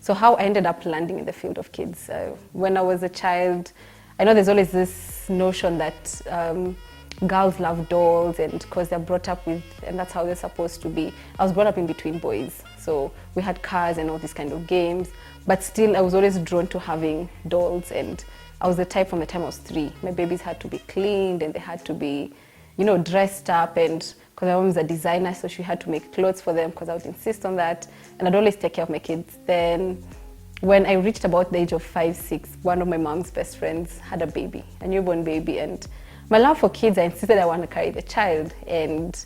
So how I ended up landing in the field of kids. When I was a child, I know there's always this notion that girls love dolls, and because they're brought up with, and that's how they're supposed to be. I was brought up in between boys, so we had cars and all these kind of games, but still I was always drawn to having dolls. And I was the type from the time I was 3. My babies had to be cleaned and they had to be, you know, dressed up, and because my mom was a designer, so she had to make clothes for them because I would insist on that, and I'd always take care of my kids. Then when I reached about the age of 5, 6, one of my mom's best friends had a baby, a newborn baby, and my love for kids, I insisted I want to carry the child. And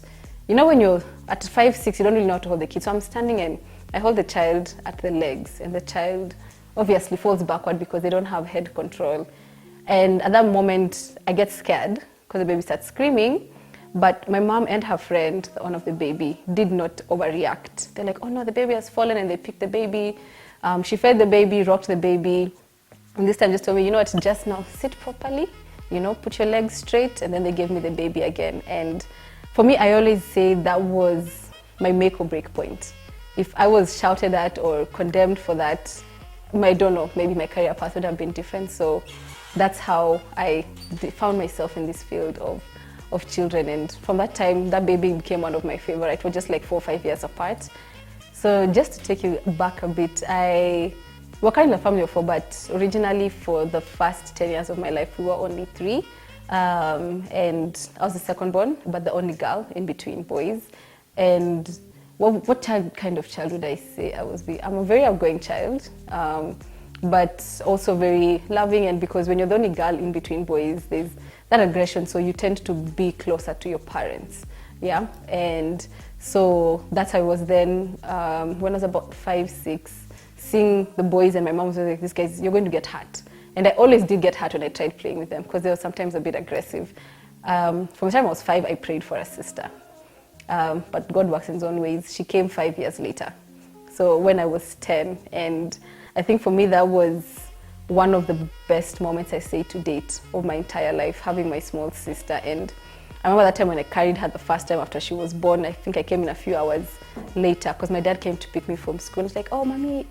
you know, when you're at 5, 6, you don't really know how to hold the kid. So I'm standing and I hold the child at the legs, and the child obviously falls backward because they don't have head control. And at that moment, I get scared because the baby starts screaming. But my mom and her friend, the owner of the baby, did not overreact. They're like, oh no, the baby has fallen, and they picked the baby. She fed the baby, rocked the baby, and this time just told me, you know what, just now sit properly, you know, put your legs straight, and then they gave me the baby again. And for me, I always say that was my make or break point. If I was shouted at or condemned for that, I don't know, maybe my career path would have been different. So that's how I found myself in this field of children. And from that time, that baby became one of my favorite. We're just like 4 or 5 years apart. So just to take you back a bit, we're kind of a family of 4, but originally for the first 10 years of my life, we were only 3. And I was the second born, but the only girl in between boys. And what kind of child would I say I was? I'm a very outgoing child, but also very loving. And because when you're the only girl in between boys, there's that aggression, so you tend to be closer to your parents. Yeah, and so that's how I was then. When I was about 5, 6, seeing the boys, and my mom was like, "These guys, you're going to get hurt." And I always did get hurt when I tried playing with them because they were sometimes a bit aggressive. From the time I was 5, I prayed for a sister, but God works in His own ways. She came 5 years later, so when I was 10, and I think for me that was one of the best moments, I say, to date of my entire life, having my small sister. And I remember that time when I carried her the first time after she was born. I think I came in a few hours later because my dad came to pick me from school. He's like, "Oh, mommy,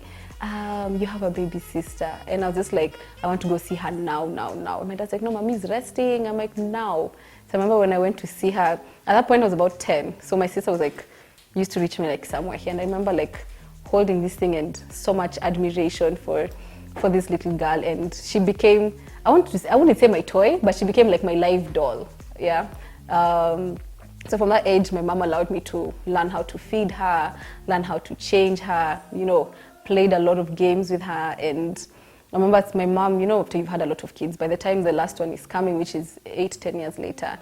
you have a baby sister." And I was just like, "I want to go see her now. And my dad's like, "No, mommy's resting." I'm like, "Now." So I remember when I went to see her, at that point I was about 10. So my sister was like, used to reach me like somewhere here. And I remember like holding this thing and so much admiration for this little girl. And she became, I wouldn't say my toy, but she became like my live doll. Yeah. So from that age, my mom allowed me to learn how to feed her, learn how to change her, you know, played a lot of games with her. And I remember my mom, you know, after you've had a lot of kids, by the time the last one is coming, which is 8, 10 years later,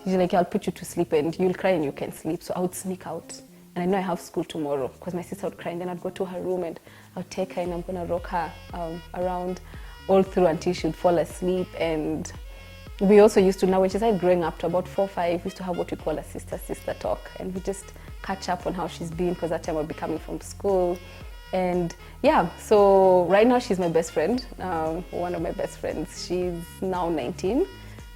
she's like, "I'll put you to sleep and you'll cry and you can sleep." So I would sneak out. And I know I have school tomorrow because my sister would cry, and then I'd go to her room and I would take her and I'm going to rock her around all through until she'd fall asleep. And we also used to, now when she started growing up to about 4, 5, we used to have what we call a sister talk, and we just catch up on how she's been because that time I'd be coming from school. And yeah, so right now she's my best friend, one of my best friends. She's now 19,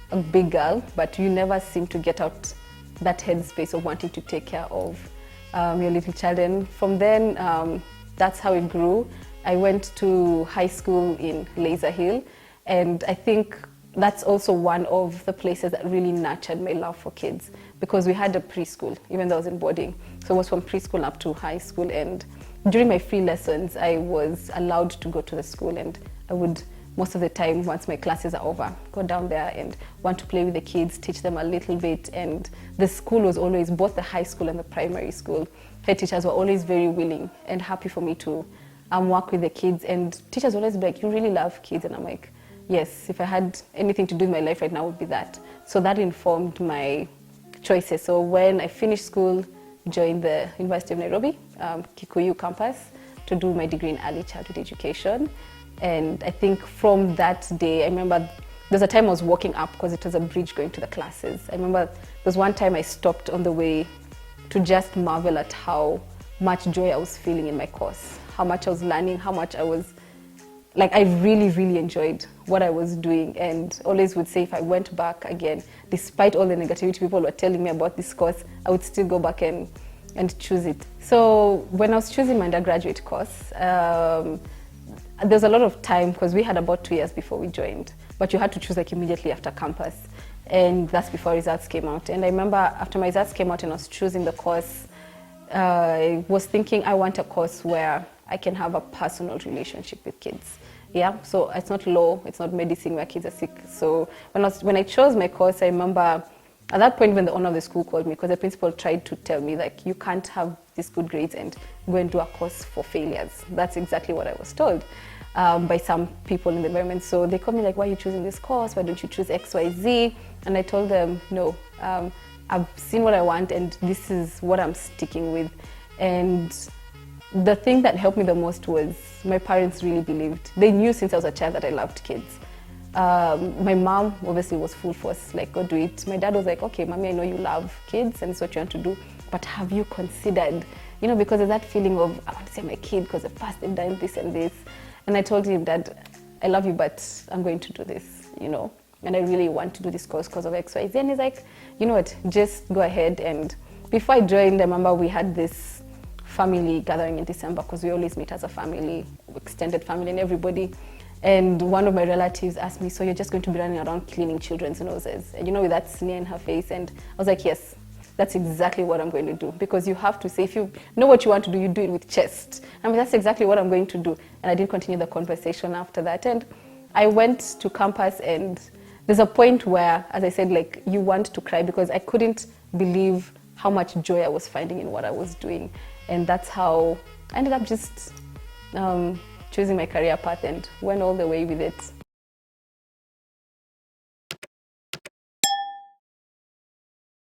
a big girl, but you never seem to get out that headspace of wanting to take care of your little child. And from then, that's how it grew. I went to high school in Laser Hill, and I think that's also one of the places that really nurtured my love for kids, because we had a preschool, even though I was in boarding. So it was from preschool up to high school, and during my free lessons, I was allowed to go to the school, and I would, most of the time, once my classes are over, go down there and want to play with the kids, teach them a little bit. And the school was always, both the high school and the primary school, head teachers were always very willing and happy for me to work with the kids. And teachers always be like, "You really love kids." And I'm like, yes, if I had anything to do with my life right now, it would be that. So that informed my choices. So when I finished school, joined the University of Nairobi, Kikuyu campus, to do my degree in early childhood education. And I think from that day, I remember there's a time I was walking up because it was a bridge going to the classes. I remember there's one time I stopped on the way to just marvel at how much joy I was feeling in my course, how much I was learning, how much I was, like, I really, really enjoyed what I was doing. And always would say if I went back again, despite all the negativity people were telling me about this course, I would still go back and and choose it. So when I was choosing my undergraduate course, there's a lot of time because we had about 2 years before we joined, but you had to choose like immediately after campus, and that's before results came out. And I remember after my results came out and I was choosing the course, I was thinking I want a course where I can have a personal relationship with kids. Yeah, so it's not law, it's not medicine where kids are sick. So when I chose my course, I remember at that point when the owner of the school called me, because the principal tried to tell me like, you can't have these good grades and go and do a course for failures. That's exactly what I was told by some people in the environment. So they called me like, why are you choosing this course? Why don't you choose X, Y, Z? And I told them, no, I've seen what I want and this is what I'm sticking with. And the thing that helped me the most was my parents really believed. They knew since I was a child that I loved kids. My mom obviously was full force, like, go do it. My dad was like, okay, mommy, I know you love kids and it's what you want to do, but have you considered, you know, because of that feeling of, I want to see my kid because at first they've done this and this. And I told him, Dad, I love you, but I'm going to do this, you know, and I really want to do this course because of X, Y, Z. And he's like, you know what, just go ahead. And before I joined, I remember we had this family gathering in December because we always meet as a family, extended family and everybody. And one of my relatives asked me, so you're just going to be running around cleaning children's noses? And you know, with that sneer in her face. And I was like, yes, that's exactly what I'm going to do. Because you have to say, if you know what you want to do, you do it with chest. I mean, that's exactly what I'm going to do. And I didn't continue the conversation after that. And I went to campus and there's a point where, as I said, like, you want to cry because I couldn't believe how much joy I was finding in what I was doing. And that's how I ended up just choosing my career path and went all the way with it.